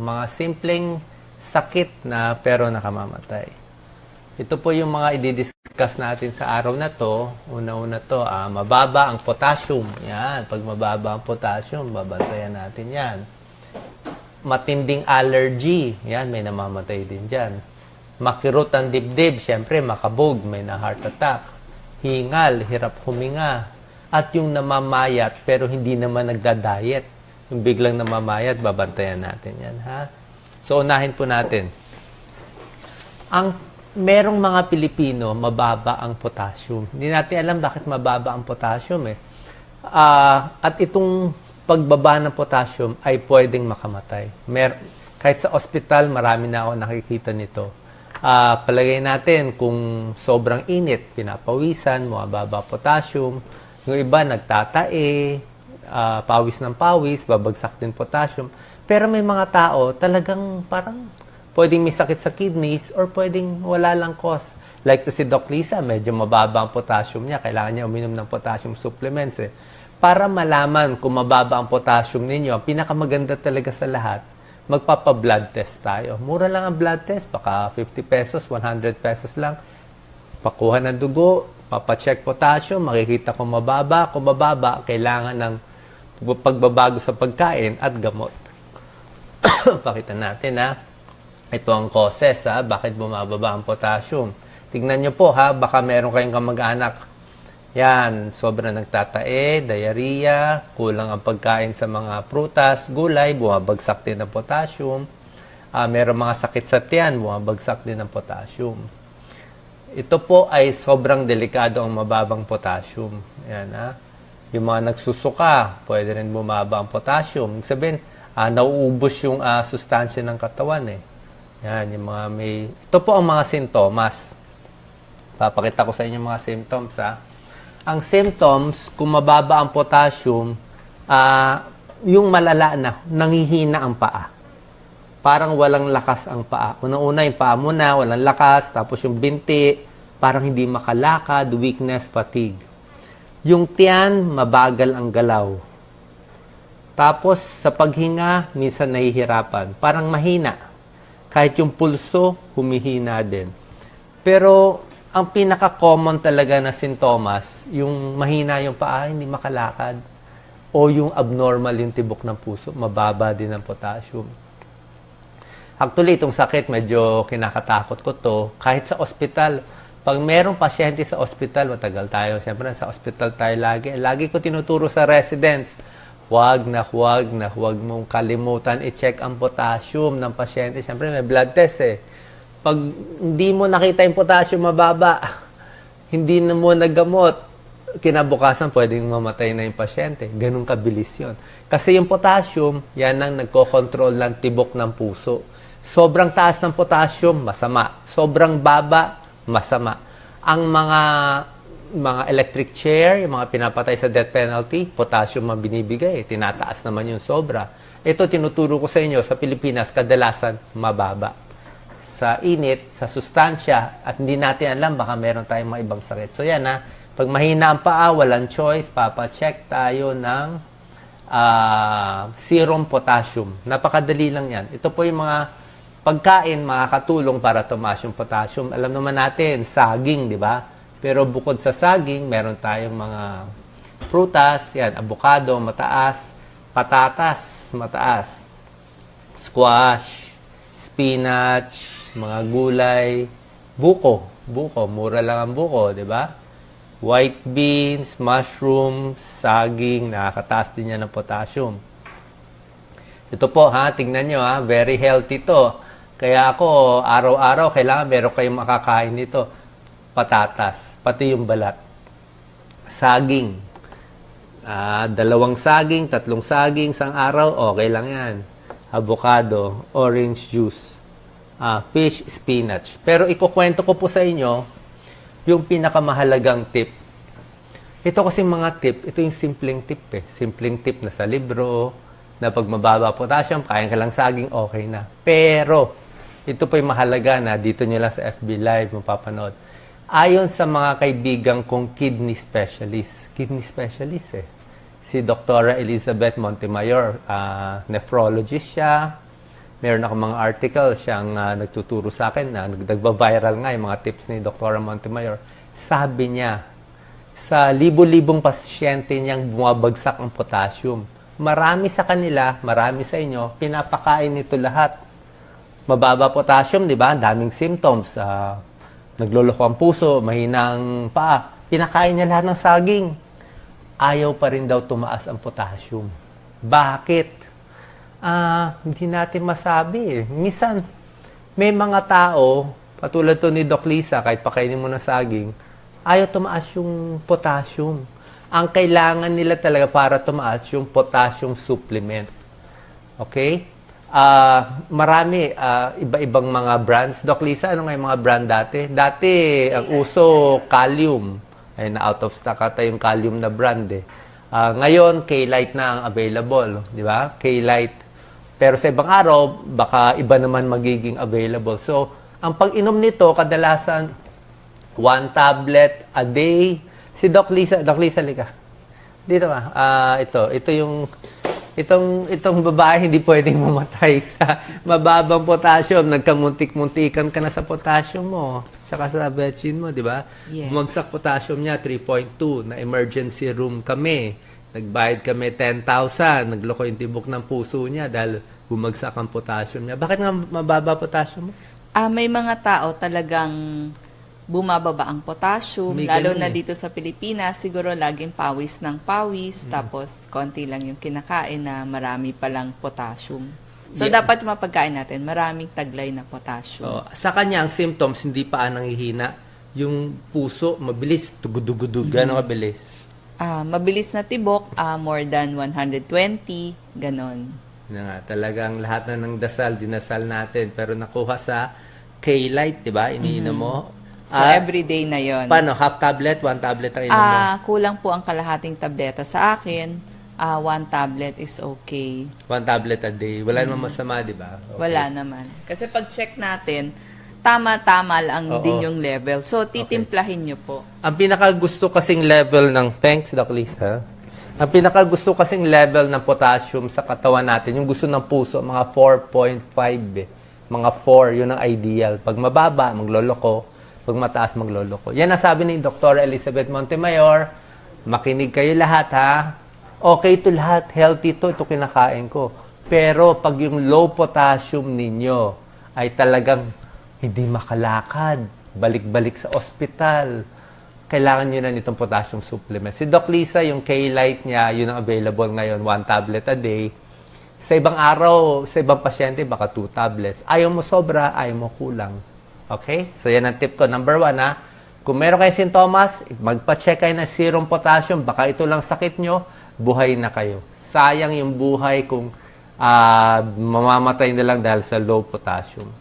Mga simpleng sakit na pero nakamamatay. Ito po yung mga i-discuss natin sa araw na to. Una-una to, mababa ang potassium. Yan, pag mababa ang potassium, babantayan natin yan. Matinding allergy. Yan, may namamatay din dyan. Makirot ang dibdib. Siyempre, makabog, may na heart attack. Hingal, hirap huminga. At yung namamayat pero hindi naman nagda-diet. Yung biglang namamayat, babantayan natin yan, ha? So, unahin po natin. Merong mga Pilipino, mababa ang potassium. Hindi natin alam bakit mababa ang potassium, eh. At itong pagbaba ng potassium ay pwedeng makamatay. Kahit sa ospital, marami na ako nakikita nito. Palagay natin kung sobrang init, pinapawisan, mababa potassium. Yung iba, nagtatae, pawis ng pawis, babagsak din potassium. Pero may mga tao talagang parang pwedeng may sakit sa kidneys or pwedeng wala lang cause. Like to si Doc Lisa, medyo mababa ang potassium niya. Kailangan niya uminom ng potassium supplements. Para malaman kung mababa ang potassium ninyo, ang pinakamaganda talaga sa lahat, magpapa-blood test tayo. Mura lang ang blood test, baka 50 pesos, 100 pesos lang. Pakuha ng dugo, papacheck potassium, makikita kung mababa. Kung mababa, kailangan ng pagbabago sa pagkain at gamot. Pakita natin, ha. Ito ang causes, ha, bakit bumababa ang potassium. Tignan nyo po, ha, baka meron kayong kamag-anak. Yan, sobrang nagtatae, diarrhea, kulang ang pagkain sa mga prutas, gulay, bumabagsak din ang potassium. Meron mga sakit sa tiyan, bumabagsak din ang potassium. Ito po ay sobrang delikado ang mababang potassium. Yan, ha. Yung mga nagsusuka, pwede rin bumaba ang potassium. Ibig sabihin, nauubos yung sustansya ng katawan, eh. Yan, yung mga may... Ito po ang mga sintomas. Papakita ko sa inyo mga symptoms, ha. Ang symptoms, kung mababa ang potassium, yung malala na, nanghihina ang paa. Parang walang lakas ang paa. Unang-una, yung paa mo na, walang lakas. Tapos yung binti, parang hindi makalakad, weakness, fatigue. Yung tiyan, mabagal ang galaw. Tapos, sa paghinga, minsan nahihirapan. Parang mahina. Kahit yung pulso, humihina din. Pero, ang pinaka-common talaga na sintomas, yung mahina yung paa, hindi makalakad. O yung abnormal yung tibok ng puso, mababa din ang potassium. Actually, itong sakit, medyo kinakatakot ko to. Kahit sa ospital, pag merong pasyente sa ospital, matagal tayo. Siyempre, sa ospital tayo lagi. Lagi ko tinuturo sa residents, huwag mong kalimutan i-check ang potassium ng pasyente. Siyempre, may blood test, eh. Pag hindi mo nakita yung potassium mababa, hindi na mo nagamot, kinabukasan pwedeng mamatay na yung pasyente. Ganun kabilis yun. Kasi yung potassium, yan ang nagko-control ng tibok ng puso. Sobrang taas ng potassium, masama. Sobrang baba, masama. Ang mga electric chair, yung mga pinapatay sa death penalty, potassium ang binibigay. Tinataas naman yung sobra. Ito, tinuturo ko sa inyo, sa Pilipinas, kadalasan, mababa. Sa init, sa sustansya, at hindi natin alam, baka meron tayong mga ibang sakit. So yan, ha. Pag mahina ang paa, walang choice, papacheck tayo ng serum potassium. Napakadali lang yan. Ito po yung mga pagkain makakatulong para tumaas yung potassium. Alam naman natin, saging, di ba? Pero bukod sa saging, meron tayong mga prutas, yan, avocado, mataas, patatas, mataas, squash, spinach, mga gulay, buko, mura lang ang buko, di ba? White beans, mushrooms, saging, nakakataas din yan ng potassium. Ito po, ha, tingnan nyo, ha, very healthy to. Kaya ako, araw-araw, kailangan meron kayong makakain nito. Patatas, pati yung balat. Saging. 2 saging, 3 saging, isang araw, okay lang yan. Avocado, orange juice, fish, spinach. Pero ikukwento ko po sa inyo yung pinakamahalagang tip. Ito kasi mga tip, ito yung simpleng tip, eh. Simpleng tip na sa libro, na pag mababa potassium, kain ka lang saging, okay na. Pero, ito po yung mahalaga na dito nyo lang sa FB Live, mapapanood. Ayon sa mga kaibigan kong kidney specialist, si Dr. Elizabeth Montemayor, nephrologist siya, Meron ako mga articles siyang nagtuturo sa akin na nagba-viral nga yung mga tips ni Dr. Montemayor. Sabi niya, sa libo-libong pasyente niyang bumabagsak ang potassium. Marami sa kanila, marami sa inyo, pinapakain nito lahat. Mababa potassium, di ba? Daming symptoms. Nagloloko ang puso, mahinang paa. Pinakain niya lahat ng saging. Ayaw pa rin daw tumaas ang potassium. Bakit? Hindi natin masabi. Minsan, may mga tao, patulad to ni Doc Lisa, kahit pakainin mo ng saging, ayaw tumaas yung potassium. Ang kailangan nila talaga para tumaas yung potassium supplement. Okay? Marami, iba-ibang mga brands. Doc Lisa, ano nga yung mga brand dati? Dati, ang uso, Kalium. Ay, na out of stock ata yung Kalium na brand eh. Ngayon, K-Lite na ang available. Di ba? K-Lite. Pero sa ibang araw, baka iba naman magiging available. So, ang pag-inom nito, kadalasan, 1 tablet a day. Si Doc Lisa, lika. Dito ba? Itong babae hindi pwedeng mamatay sa mababang potassium. Nagkamuntik-muntikan ka na sa potassium mo. Saka sa betchin mo, di ba? Yes. Bumagsak potassium niya, 3.2. Na emergency room kami. Nagbayad kami 10,000. Nagloko yung tibok ng puso niya dahil bumagsak ang potassium niya. Bakit nga mababa potassium mo? May mga tao talagang bumababa ang potassium, May lalo ganun na eh. dito sa Pilipinas, siguro laging pawis ng pawis, tapos konti lang yung kinakain na marami palang potassium. So, Yeah. dapat yung mapagkain natin, maraming taglay na potassium. Sa kanya, ang symptoms, hindi pa nanghihina. Yung puso, mabilis, tugudugudug, gano'ng kabilis. Mabilis na tibok, more than 120, ganon. Na nga, talagang lahat na ng dasal, dinasal natin. Pero nakuha sa K-Lite, di ba? Iniinom mo. So, everyday na yon. Paano? Half tablet? 1 tablet ang inom mo? Kulang po ang kalahating tableta sa akin. 1 tablet is okay. 1 tablet a day. Wala namang masama, di ba? Okay. Wala naman. Kasi pag check natin, tama-tama lang Oo. din yung level. So, titimplahin nyo po. Ang pinakagusto kasing level ng, thanks Doc Lisa, ang pinakagusto kasing level ng potassium sa katawan natin, yung gusto ng puso, mga 4.5 eh. Mga 4, yun ang ideal. Pag mababa, magloloko. Pag mataas, magloloko. Yan ang sabi ni Dr. Elizabeth Montemayor. Makinig kayo lahat, ha? Okay to lahat. Healthy to. Ito kinakain ko. Pero pag yung low potassium ninyo ay talagang hindi makalakad, balik-balik sa ospital, kailangan nyo na nitong potassium supplement. Si Doc Lisa, yung K-Lite niya, yun ang available ngayon, 1 tablet a day. Sa ibang araw, sa ibang pasyente, baka 2 tablets. Ayaw mo sobra, ayaw mo kulang. Okay? So, yan ang tip ko. Number 1, ha? Kung meron kayo sintomas, magpa-check kayo ng serum potassium. Baka ito lang sakit nyo, buhay na kayo. Sayang yung buhay kung mamamatay na lang dahil sa low potassium.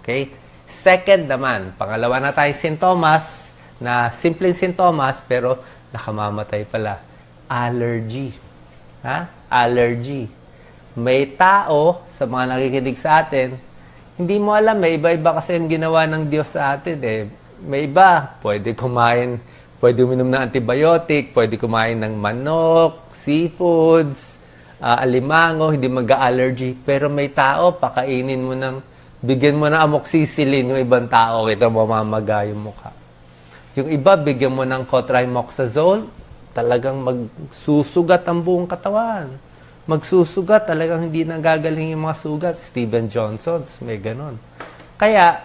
Okay? Second naman, pangalawa na tayo sintomas, na simpleng sintomas, pero nakamamatay pala. Allergy. Ha? Allergy. May tao, sa mga nakikinig sa atin, hindi mo alam, may iba-iba kasi yung ginawa ng Diyos sa atin eh. May iba, pwede kumain, pwede uminom ng antibiotic, pwede kumain ng manok, seafoods, alimango, hindi mag-allergy. Pero may tao, pakainin mo ng, bigyan mo ng amoxicillin yung ibang tao, kita mo mamaga yung mukha. Yung iba, bigyan mo ng cotrimoxazole, talagang magsusugat ang buong katawan. Magsusugat, talagang hindi nagagaling yung mga sugat. Steven Johnson's, may ganon. Kaya,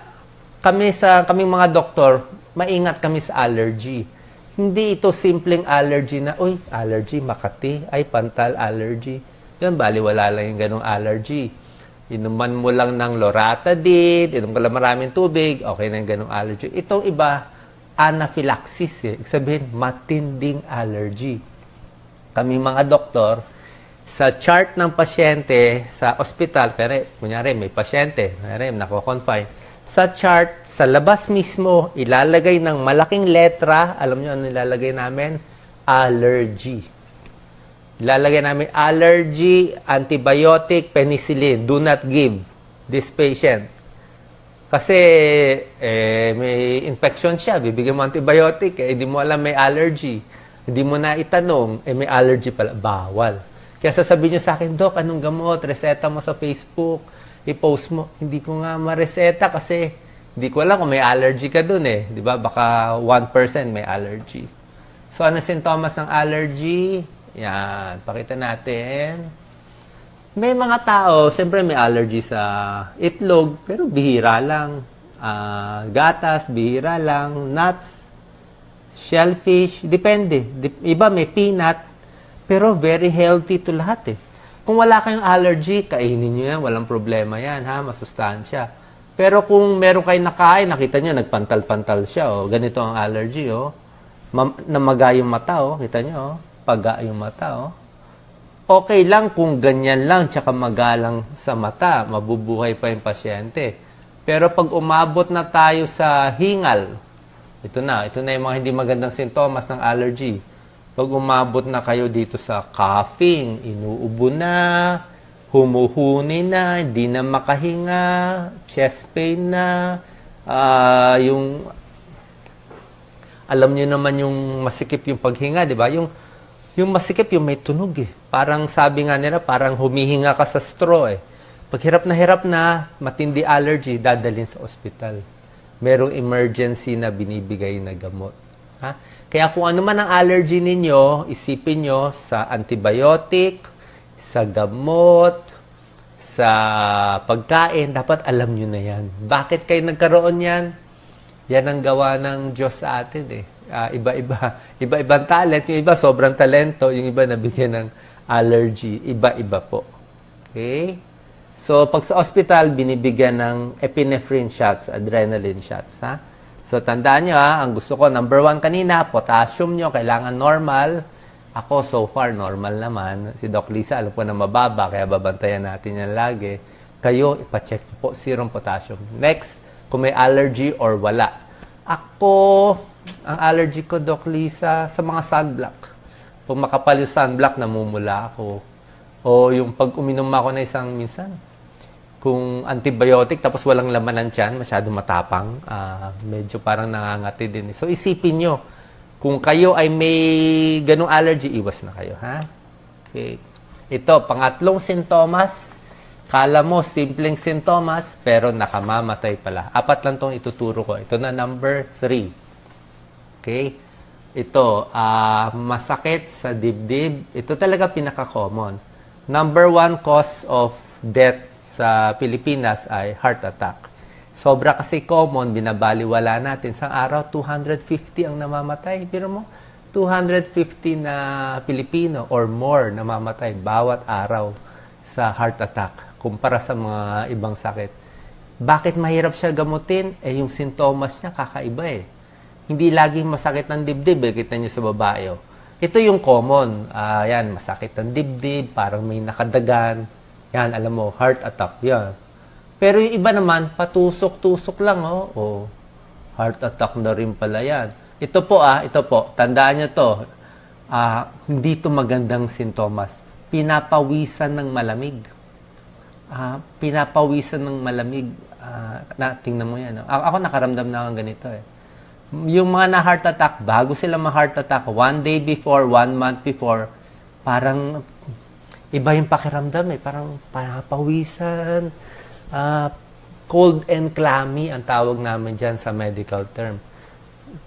kaming mga doktor, maingat kami sa allergy. Hindi ito simpleng allergy na, uy, allergy, Makati, ay, pantal allergy. Yan, baliwala lang yung ganong allergy. Inuman mo lang ng loratadine, inom ka lang maraming tubig, okay na yung ganong allergy. Itong iba, anaphylaxis eh. Ibig sabihin, matinding allergy. Kaming mga doktor, sa chart ng pasyente sa ospital, pero kunyari may pasyente, nako-confine. Sa chart, sa labas mismo, ilalagay ng malaking letra, alam nyo ano ilalagay namin? Allergy. Ilalagay namin allergy, antibiotic, penicillin. Do not give this patient. Kasi may infection siya, bibigyan mo antibiotic, hindi mo alam may allergy. Hindi mo na itanong, may allergy pala, bawal. Kaya sasabihin nyo sa akin, Doc, anong gamot? Reseta mo sa Facebook. I-post mo. Hindi ko nga mareseta kasi hindi ko alam kung may allergy ka dun eh. Di ba? Baka 1% may allergy. So, ano sintomas ng allergy? Yan. Pakita natin. May mga tao, siyempre may allergy sa itlog, pero bihira lang. Gatas, bihira lang. Nuts, shellfish, depende. Iba may peanut, pero very healthy to lahat eh. Kung wala kayong allergy, kainin nyo yan, walang problema yan, ha? Masustansya. Pero kung meron kayong nakain, nakita nyo, nagpantal-pantal siya, oh. Ganito ang allergy, oh. Namaga yung mata, oh. Kita nyo, oh. Paga yung mata, oh. Okay lang kung ganyan lang, tsaka magalang sa mata, mabubuhay pa yung pasyente. Pero pag umabot na tayo sa hingal, ito na yung mga hindi magandang sintomas ng allergy. Pag umabot na kayo dito sa coughing, inuubo na, humuhuni na, hindi na makahinga, chest pain na, alam niyo naman yung masikip yung paghinga, di ba? Yung masikip, yung may tunog eh. Parang sabi nga nila, parang humihinga ka sa straw eh. Pag hirap na, matindi allergy, dadalhin sa ospital. Merong emergency na binibigay na gamot. Ha? Kaya kung ano man ang allergy ninyo, isipin nyo sa antibiotic, sa gamot, sa pagkain, dapat alam nyo na yan. Bakit kayo nagkaroon yan? Yan ang gawa ng Diyos sa atin eh. Iba-ibang talent. Yung iba sobrang talento, yung iba nabigyan ng allergy. Iba-iba po. Okay? So, pag sa hospital, binibigyan ng epinephrine shots, adrenaline shots. Ha? So, tandaan nyo ha, ang gusto ko, number 1 kanina, potassium nyo, kailangan normal. Ako, so far, normal naman. Si Doc Lisa, alam ko na mababa, kaya babantayan natin yan lagi. Kayo, ipacheck po serum potassium. Next, kung may allergy or wala. Ako, ang allergy ko, Doc Lisa, sa mga sunblock. Pag makapal yung sunblock, namumula ako. O yung pag uminom ako na isang minsan, kung antibiotic tapos walang laman ng tiyan, masyado matapang, medyo parang nangangati din. So isipin nyo, kung kayo ay may ganong allergy, iwas na kayo, ha? Okay. Ito, pangatlong sintomas, kala mo simpleng sintomas, pero nakamamatay pala. 4 lang itong ituturo ko. Ito na number 3. Okay? Ito, masakit sa dibdib. Ito talaga pinaka-common. Number 1 cause of death sa Pilipinas ay heart attack. Sobra kasi common, binabaliwala natin. Sa araw, 250 ang namamatay. Pero mo, 250 na Pilipino or more namamatay bawat araw sa heart attack kumpara sa mga ibang sakit. Bakit mahirap siya gamutin? Yung sintomas niya kakaiba eh. Hindi laging masakit ng dibdib eh. Kita niyo sa babae. Oh. Ito yung common. Yan, masakit ng dibdib, parang may nakadagan. Yan, alam mo, heart attack. Yan. Pero yung iba naman, patusok-tusok lang. Oh, heart attack na rin pala yan. Ito po, tandaan nyo to. Hindi to magandang sintomas. Pinapawisan ng malamig. Pinapawisan ng malamig. Tingnan mo yan. Ako nakaramdam na akong ganito eh. Yung mga na-heart attack, bago sila ma-heart attack, 1 day before, 1 month before, parang iba yung pakiramdam eh. Parang pawisan. Cold and clammy ang tawag namin dyan sa medical term.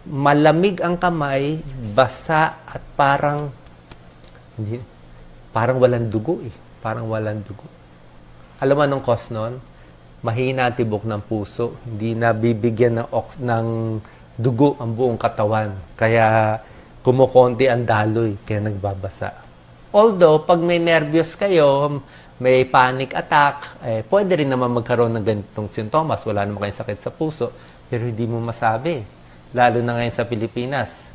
Malamig ang kamay, basa at parang walang dugo eh. Parang walang dugo. Alam mo anong cause nun? Mahina tibok ng puso. Hindi nabibigyan ng dugo ang buong katawan. Kaya kumukonti ang daloy. Kaya nagbabasa. Although, pag may nervyos kayo, may panic attack, pwede rin naman magkaroon ng ganitong sintomas. Wala naman kayong sakit sa puso, pero hindi mo masabi. Lalo na ngayon sa Pilipinas.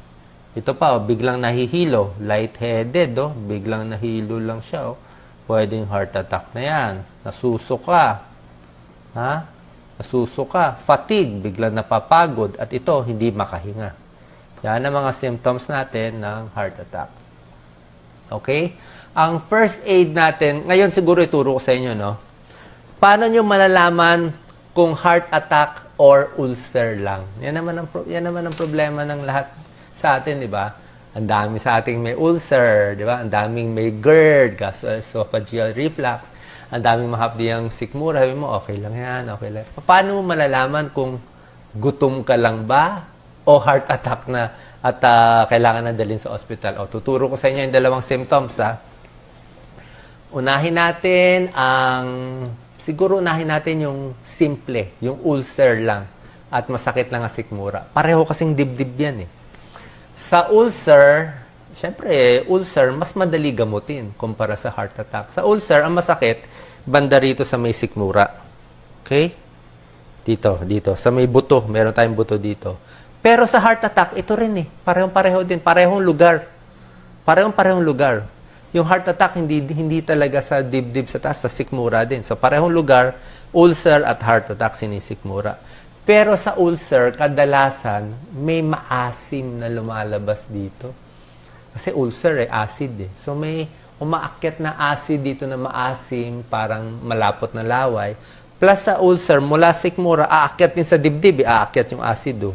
Ito pa, biglang nahihilo. Lightheaded, biglang nahilo lang siya. Pwedeng heart attack na yan. Nasusuka. Nasusuka. Fatigue, biglang napapagod. At ito, hindi makahinga. Yan ang mga symptoms natin ng heart attack. Okay? Ang first aid natin, ngayon siguro ituro ko sa inyo, no? Paano nyo malalaman kung heart attack or ulcer lang? Yan naman ang problema ng lahat sa atin, di ba? Ang dami sa ating may ulcer, di ba? Ang daming may GERD, gastroesophageal reflux. Ang daming mahapdiyang sikmura. Sabi mo, okay lang yan, okay lang. Paano mo malalaman kung gutom ka lang ba o heart attack na at kailangan na dalhin sa ospital? O, tuturo ko sa inyo yung dalawang symptoms, ha? Siguro unahin natin yung simple, yung ulcer lang at masakit lang ang sikmura. Pareho kasing dibdib yan, eh. Sa ulcer, syempre, ulcer, mas madali gamutin kumpara sa heart attack. Sa ulcer, ang masakit, banda rito sa may sikmura. Okay? Dito. Sa may buto. Meron tayong buto dito. Pero sa heart attack, ito rin eh. Parehong-pareho din. Parehong lugar. Parehong-parehong lugar. Yung heart attack, hindi talaga sa dibdib sa taas, sa sikmura din. So, parehong lugar, ulcer at heart attack, sinisikmura. Pero sa ulcer, kadalasan, may maasim na lumalabas dito. Kasi ulcer, acid eh. So may umaakyat na acid dito na maasim, parang malapot na laway. Plus sa ulcer, mula sikmura, aakyat din sa dibdib, aakyat yung acid.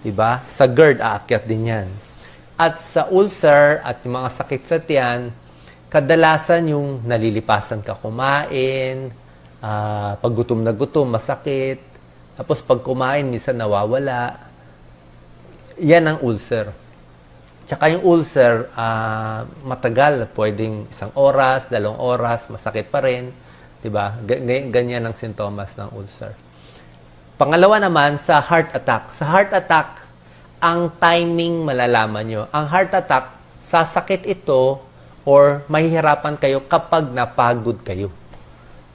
Diba? Sa GERD, aakyat din yan. At sa ulcer at yung mga sakit sa tiyan, kadalasan yung nalilipasan ka kumain, pag gutom na gutom, masakit. Tapos pag kumain, minsan nawawala. Yan ang ulcer. Tsaka yung ulcer, matagal. Pwedeng 1 oras, 2 oras, masakit pa rin. Diba? Ganyan ang sintomas ng ulcer. Pangalawa naman, sa heart attack. Sa heart attack, ang timing malalaman nyo. Ang heart attack, sasakit ito or mahihirapan kayo kapag napagod kayo.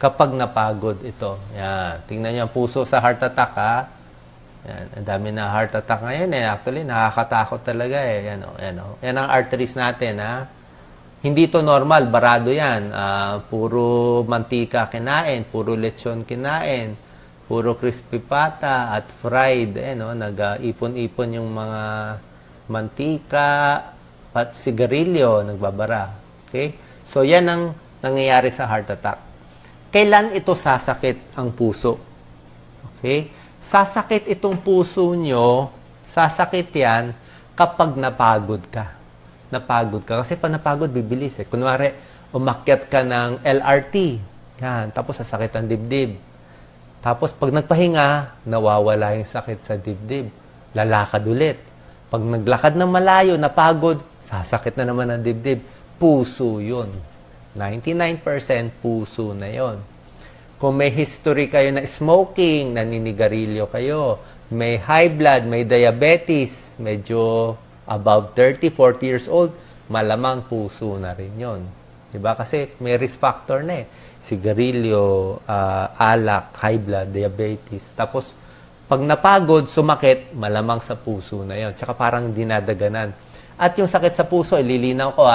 Kapag napagod ito. Yan. Tingnan niyo ang puso sa heart attack, ha. Yan. Ang dami na heart attack ngayon, eh. Actually, nakakatakot talaga, eh. Yan, Yan ang arteries natin, ha. Hindi to normal. Barado yan. Puro mantika kinain. Puro lechon kinain. Puro crispy pata at fried. Nag-ipon-ipon yung mga mantika at sigarilyo. Nagbabara. Okay? So, yan ang nangyayari sa heart attack. Kailan ito sasakit ang puso? Okay? Sasakit itong puso nyo, sasakit yan kapag napagod ka. Napagod ka. Kasi pag napagod, bibilis eh. Kunwari, umakyat ka ng LRT. Yan. Tapos sasakit ang dibdib. Tapos pag nagpahinga, nawawala yung sakit sa dibdib. Lalakad ulit. Pag naglakad ng malayo, napagod, sasakit na naman ang dibdib. Puso yun. 99% puso na yon. Kung may history kayo na smoking, naninigarilyo kayo, may high blood, may diabetes, medyo above 30, 40 years old, malamang puso na rin yon. Diba? Kasi may risk factor na eh. Sigarilyo, alak, high blood, diabetes. Tapos, pag napagod, sumakit, malamang sa puso na yon. Tsaka parang dinadaganan. At yung sakit sa puso, ililinaw ko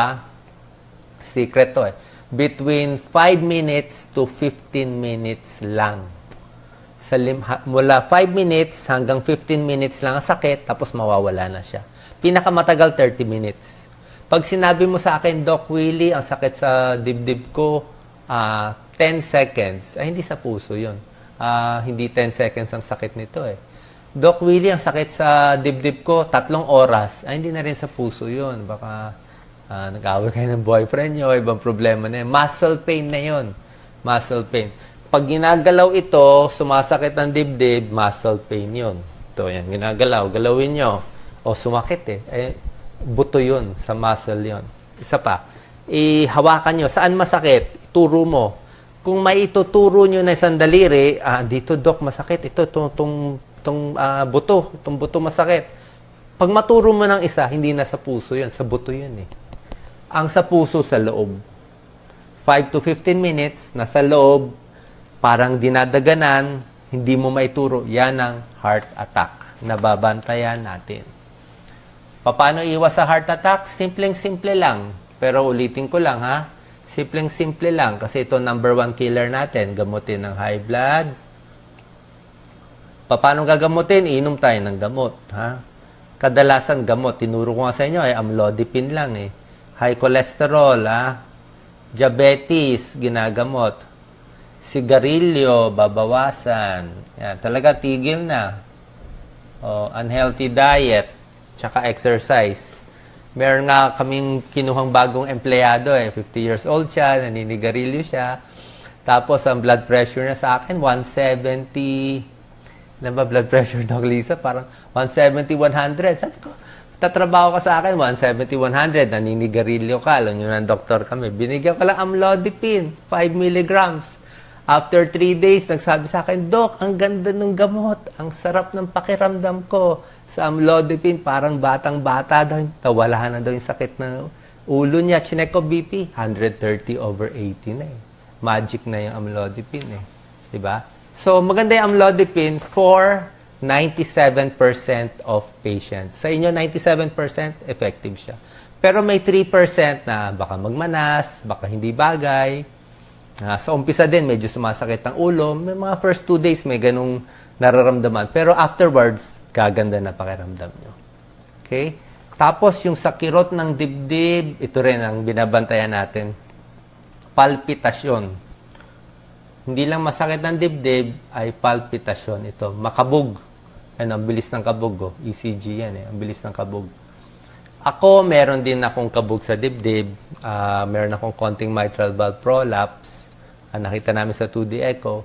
secret to eh. Between 5 minutes to 15 minutes lang. Mula 5 minutes hanggang 15 minutes lang ang sakit, tapos mawawala na siya. Pinakamatagal, 30 minutes. Pag sinabi mo sa akin, Doc Willie, ang sakit sa dibdib ko, 10 seconds. Ay, hindi sa puso yun. Hindi 10 seconds ang sakit nito eh. Doc Willie, ang sakit sa dibdib ko, 3 oras. Ay, hindi na rin sa puso yun. Baka nag-away kayo ng boyfriend nyo, ibang problema na yun. Muscle pain na yun. Muscle pain. Pag ginagalaw ito, sumasakit ang dibdib, muscle pain yun. Ito, yan, ginagalaw. Galawin nyo. O, sumakit eh. Buto yun, sa muscle yun. Isa pa, ihawakan nyo. Saan masakit? Ituro mo. Kung may ituturo nyo na isang daliri, dito, Doc, masakit. Itong buto masakit. Pag maturo mo ng isa, hindi na sa puso yun. Sa buto yun eh. Ang sa puso sa loob. 5 to 15 minutes, nasa loob, parang dinadaganan, hindi mo maituro. Yan ang heart attack. Nababantayan natin. Paano iwas sa heart attack? Simpleng-simple lang. Pero ulitin ko lang ha. Simpleng-simple lang. Kasi ito number 1 killer natin. Gamutin ng high blood. Paano gagamutin? Inom tayo ng gamot. Ha? Kadalasan gamot. Tinuro ko nga sa inyo ay amlodipine lang eh. High cholesterol, diabetes, ginagamot. Sigarilyo, babawasan. Yan, talaga tigil na. Unhealthy diet, tsaka exercise. Meron nga kaming kinuhang bagong empleyado 50 years old siya, naninigarilyo siya. Tapos ang blood pressure niya sa akin, 170. Ano ba blood pressure, Doc Lisa? Parang 170, 100. Sabi ko, tatrabaho ka sa akin, 170, 100. Naninigarilyo ka. Alam nyo na, doktor kami. Binigyan ko lang amlodipine, 5 milligrams. After 3 days, nagsabi sa akin, Doc, ang ganda ng gamot. Ang sarap ng pakiramdam ko. Sa amlodipine, parang batang-bata daw. Nawala na daw yung sakit ng ulo niya. Chinek ko BP, 130/80 na eh. Magic na yung amlodipine eh. Diba? So, maganda yung amlodipine for 97% of patients. Sa inyo, 97% effective siya. Pero may 3% na baka magmanas, baka hindi bagay. Sa umpisa din, medyo sumasakit ang ulo. May mga first 2 days, may ganung nararamdaman. Pero afterwards, gaganda na pakiramdam nyo. Okay? Tapos, yung sa kirot ng dibdib, ito rin ang binabantayan natin. Palpitasyon. Hindi lang masakit ng dibdib, ay palpitasyon. Ito, makabog. Ano, ang bilis ng kabog. ECG yan eh. Ang bilis ng kabog. Ako, meron din akong kabog sa dibdib. Meron akong konting mitral valve prolapse. Nakita namin sa 2D echo.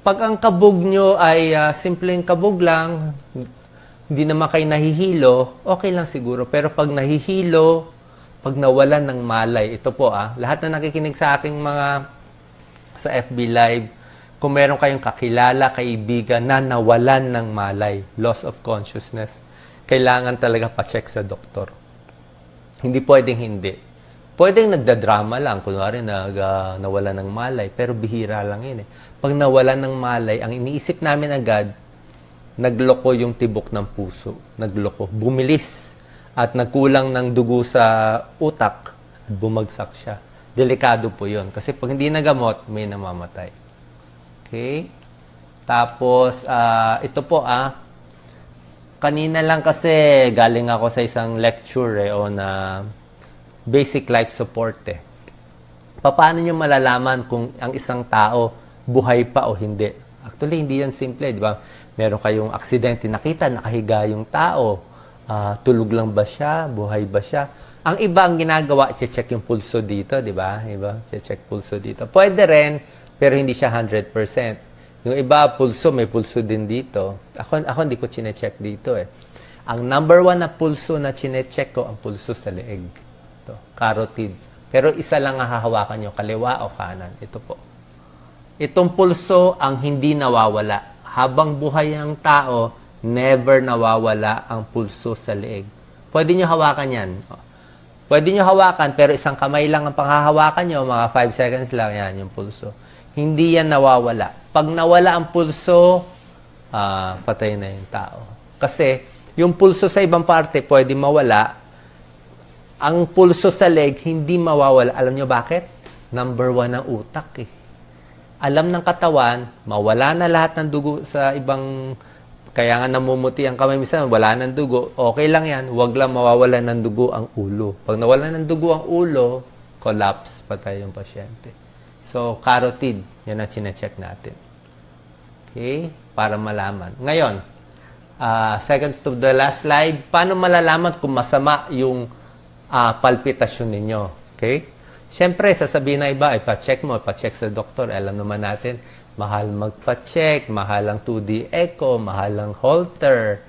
Pag ang kabog nyo ay simpleng kabog lang, hindi naman kayo nahihilo, okay lang siguro. Pero pag nahihilo, pag nawalan ng malay, ito po lahat na nakikinig sa aking mga sa FB Live, kung meron kayong kakilala, kaibigan na nawalan ng malay, loss of consciousness, kailangan talaga pa-check sa doktor. Hindi pwedeng hindi. Pwedeng nagdadrama lang, kunwari nawalan ng malay, pero bihira lang yun eh. Pag nawalan ng malay, ang iniisip namin agad, nagloko yung tibok ng puso. Nagloko. Bumilis. At nagkulang ng dugo sa utak, bumagsak siya. Delikado po yun. Kasi pag hindi nagamot, may namamatay. Okay? Tapos, ito po kanina lang kasi galing ako sa isang lecture on basic life support Paano nyo malalaman kung ang isang tao buhay pa o hindi? Actually, hindi yan simple, di ba? Meron kayong aksidente, nakita, nakahiga yung tao. Tulog lang ba siya? Buhay ba siya? Ang iba ang ginagawa, i-check yung pulso dito, di ba? Iba, i-check pulso dito. Pwede rin, pero hindi siya 100%. Yung iba, pulso, may pulso din dito. Ako hindi ko chine-check dito Ang number 1 na pulso na chine-check ko, ang pulso sa leeg. Ito, carotid. Pero isa lang ang hahawakan nyo, kaliwa o kanan. Ito po. Itong pulso ang hindi nawawala. Habang buhay ang tao, never nawawala ang pulso sa leeg. Pwede nyo hawakan yan. Pwede nyo hawakan, pero isang kamay lang ang panghahawakan nyo, mga 5 seconds lang yan, yung pulso. Hindi yan nawawala. Pag nawala ang pulso, patay na yung tao. Kasi, yung pulso sa ibang parte, pwede mawala. Ang pulso sa leg, hindi mawawala. Alam nyo bakit? Number 1 ang utak Alam ng katawan, mawala na lahat ng dugo sa ibang, kaya nga namumuti ang kamay, minsan wala ng dugo, okay lang yan, huwag lang mawawala ng dugo ang ulo. Pag nawala ng dugo ang ulo, collapse, patay yung pasyente. So, carotid, yan ang chinecheck natin. Okay? Para malaman. Ngayon, second to the last slide, paano malalaman kung masama yung palpitasyon ninyo? Okay? Siyempre, sasabihin na iba, pa-check mo, pa-check sa doktor. Alam naman natin, mahal magpa-check, mahal ang 2D echo, mahal ang Holter.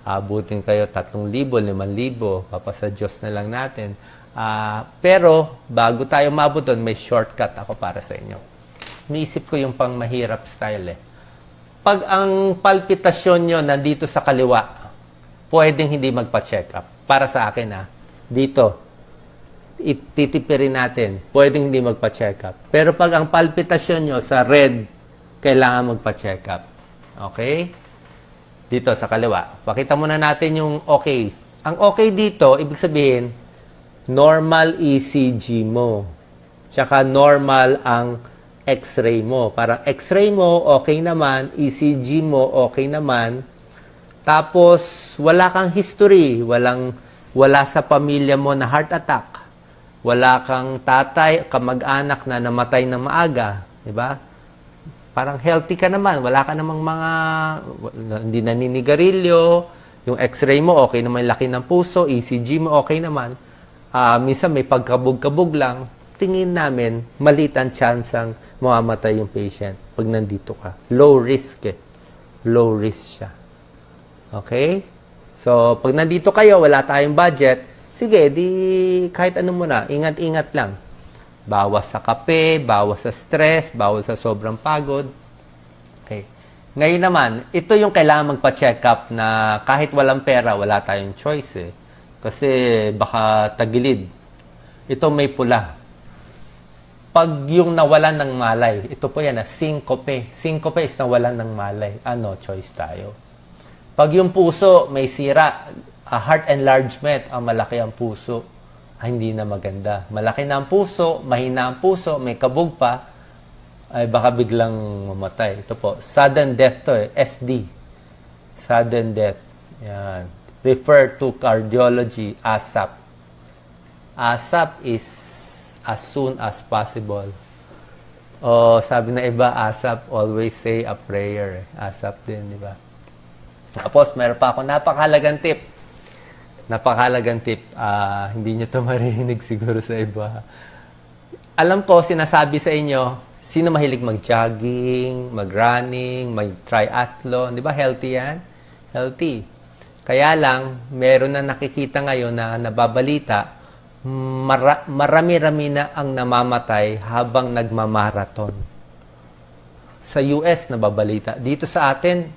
Abutin kayo 3,000, 5,000, papasa Diyos na lang natin. Pero, bago tayo mabot doon, may shortcut ako para sa inyo. Niisip ko yung pang mahirap style Pag ang palpitasyon nyo nandito sa kaliwa, pwedeng hindi magpa-check up. Para sa akin dito, ititipirin natin, pwedeng hindi magpa-check up. Pero pag ang palpitasyon nyo sa red, kailangan magpa-check up. Okay? Dito sa kaliwa. Pakita muna natin yung okay. Ang okay dito, ibig sabihin, normal ECG mo. Tsaka normal ang X-ray mo. Parang X-ray mo, okay naman. ECG mo, okay naman. Tapos, wala kang history. Wala sa pamilya mo na heart attack. Wala kang tatay, kamag-anak na namatay na maaga. Diba? Parang healthy ka naman. Wala ka namang hindi naninigarilyo, Yung x-ray mo, okay naman yung laki ng puso, ECG mo, okay naman. Minsan may pagkabog-kabog lang, tingin namin, maliit ang chance ang mamamatay yung patient pag nandito ka. Low risk eh. Low risk siya. Okay? So, pag nandito kayo, wala tayong budget, sige, di kahit ano muna, ingat-ingat lang. Bawas sa kape, bawas sa stress, bawas sa sobrang pagod. Okay. Ngayon naman, ito yung kailangan magpa-check up na kahit walang pera, wala tayong choice eh. Kasi baka tagilid. Ito may pula. Pag yung nawalan ng malay, ito po yan, syncope. Syncope is nawalan ng malay. Ano, choice tayo. Pag yung puso may sira, heart enlargement, malaki ang puso, hindi na maganda. Malaki na ang puso, mahina ang puso, may kabog pa, ay baka biglang mamatay. Ito po, sudden death to eh, SD. Sudden death. Yan. Refer to cardiology, ASAP. ASAP is as soon as possible. O sabi na iba, ASAP, always say a prayer. ASAP din, di ba? Tapos, meron pa ako napakahalagang tip. Napakahalagang tip. Hindi nyo ito maririnig siguro sa iba. Alam ko, sinasabi sa inyo, sino mahilig mag-jogging, mag-running, mag-triathlon? Di ba healthy yan? Healthy. Kaya lang, meron na nakikita ngayon na nababalita, marami-rami na ang namamatay habang nagmamarathon. Sa US, nababalita. Dito sa atin,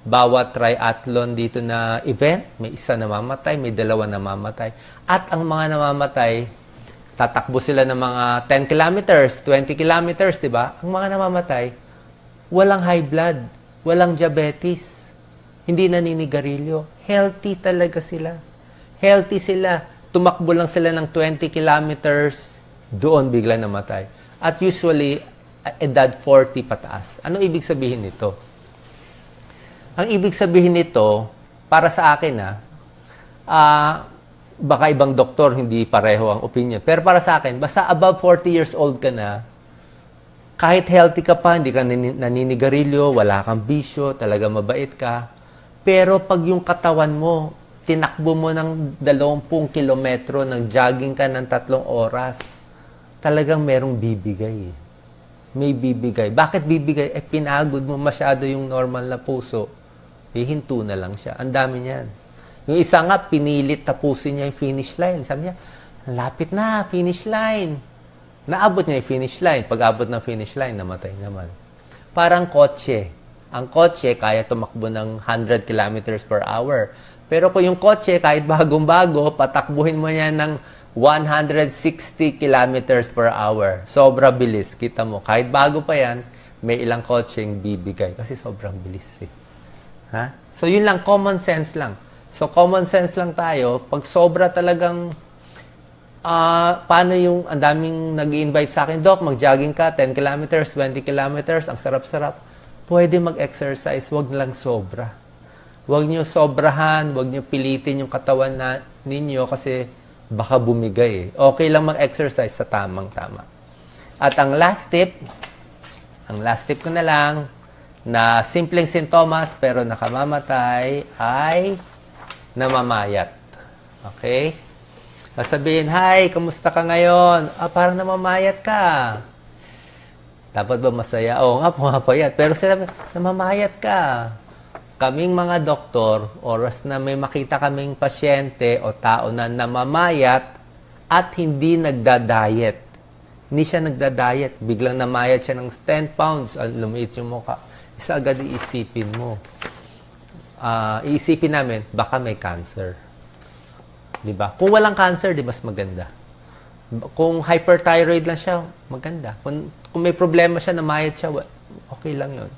bawat triathlon dito na event, may isa namamatay, may dalawa namamatay. At ang mga namamatay, tatakbo sila ng mga 10 kilometers, 20 kilometers, di ba? Ang mga namamatay, walang high blood, walang diabetes, hindi naninigarilyo. Healthy talaga sila. Healthy sila. Tumakbo lang sila ng 20 kilometers, doon bigla namatay. At usually, edad 40 pataas. Ano ibig sabihin nito? Ang ibig sabihin nito, para sa akin baka ibang doktor, hindi pareho ang opinion. Pero para sa akin, basta above 40 years old ka na, kahit healthy ka pa, hindi ka naninigarilyo, wala kang bisyo, talaga mabait ka. Pero pag yung katawan mo, tinakbo mo ng 20 kilometro, ng jogging ka ng 3 oras, talagang merong bibigay. May bibigay. Bakit bibigay? Pinagod mo masyado yung normal na puso. Hihinto na lang siya. Ang dami niyan. Yung isa nga, pinilit tapusin niya yung finish line. Sabi niya, lapit na, finish line. Naabot niya yung finish line. Pag abot ng finish line, namatay naman. Parang kotse. Ang kotse, kaya tumakbo ng 100 kilometers per hour. Pero kung yung kotse, kahit bagong-bago, patakbuhin mo niya ng 160 kilometers per hour. Sobra bilis. Kita mo, kahit bago pa yan, may ilang kotseng bibigay. Kasi sobrang bilis eh. Ha? So, yun lang, common sense lang. So, common sense lang tayo. Pag sobra talagang, paano yung, ang daming nag-i-invite sa akin, Doc, mag-jogging ka, 10 kilometers, 20 kilometers, ang sarap-sarap. Pwede mag-exercise, wag lang sobra. Wag nyo sobrahan, wag nyo pilitin yung katawan ninyo kasi baka bumigay eh. Okay lang mag-exercise sa tamang-tama. At ang last tip ko na lang, na simpleng sintomas pero nakamamatay ay namamayat. Okay? Sasabihin, hi, kamusta ka ngayon? Parang namamayat ka. Dapat ba masaya? Oo nga, pumapayat. Pero sila, namamayat ka. Kaming mga doktor, oras na may makita kaming pasyente o tao na namamayat at hindi nagda-diet. Hindi siya nagda-diet. Biglang namayat siya ng 10 pounds. Lumiit yung mukha. Isa agad iisipin mo. Iisipin namin, baka may cancer. Diba? Kung walang cancer, di mas maganda. Kung hyperthyroid lang siya, maganda. Kung may problema siya, namayat siya, okay lang yon.